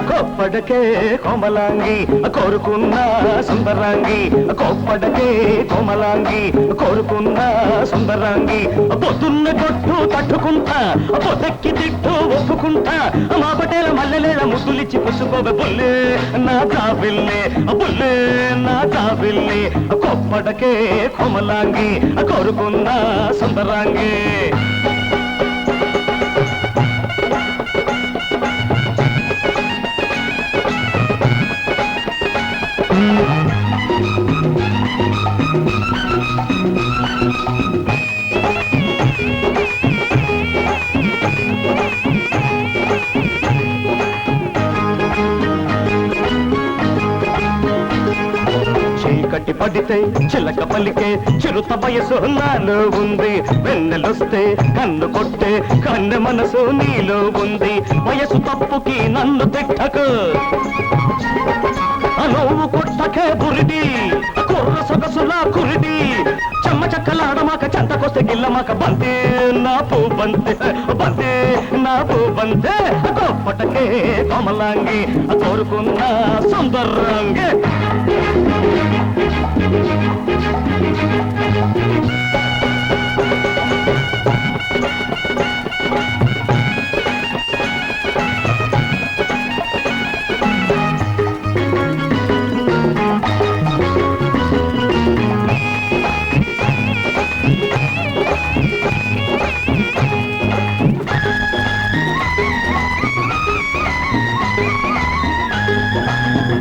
కోప్పడకే కోమలాంగి కోరుకున్న సుందరాంగి, కోప్పడకే కోమలాంగి కోరుకున్న సుందరాంగి. పొద్దున్న కొట్టు తట్టుకుంటా, పొద్దెక్కి తిట్టు ఒప్పుకుంటా, మా పటేల మల్లెలేల ముద్దులిచ్చి పుసుకోవే బుల్లే నా జాబిల్లే, బుల్లే నా జాబిల్లే. కోప్పడకే కోమలాంగి కోరుకున్న సుందరాంగి. చీకటి పడితే చిలక పలికే చిరుత వయసు నాలో ఉంది, వెన్నెలొస్తే కన్ను కొట్టే కన్నె మనసు నీలో ఉంది. వయసు తప్పుకి నన్ను తిట్టకు, నువ్వు కొట్టకే బురిడి కుర్ర సొగసులా కురిడి. చెమ్మ చక్కలాడమాక చెంతకొస్తే గిల్లమాక బంతే నా పూ బంతే, బంతే నా పూ బంతే. కోప్పటకే కోమలాంగి కోరుకున్న సుందరాంగి.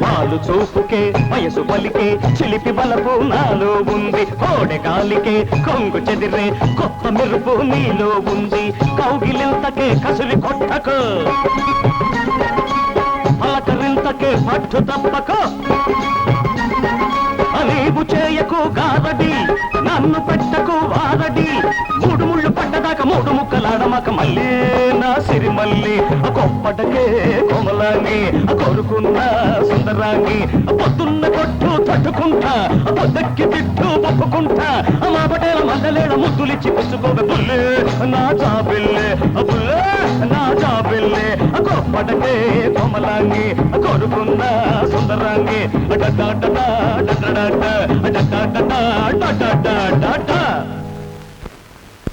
వాలు చూపుకే వయసు పలికే చిలిపి బలపు నాలో ఉంది, కోడె గాలికే కొంగు చెదిరే కొత్త మెరుపు నీలో ఉంది. కౌగిలింతకే కసురి కొట్టకు, పలకరింతకే పట్టు తప్పకు. నీవు చేయకు గారడి, నన్ను పెట్టకు వారడి. మూడు ముళ్ళు పడ్డదాకా మూడు ముక్కలాడమాక మళ్ళీ నా సిరిమల్లి. కొప్పటకే కోమలాంగి కోరుకున్న సుందరాంగి. పొద్దున్న కొట్టు తట్టుకుంటా, పొద్దెక్కి తిట్టు ఒప్పుకుంటా, మా పటేల మల్లెలేడ ముద్దులిచ్చి పుచ్చుకోవే బుల్లే నా జాబిల్లే, బుల్లే నా జాబిల్లే. కొప్పటకే కోమలాంగి కోరుకున్న సుందరాంగి. డా డా డా డా డా డా డా డా డా డా డా డా డా డా డా.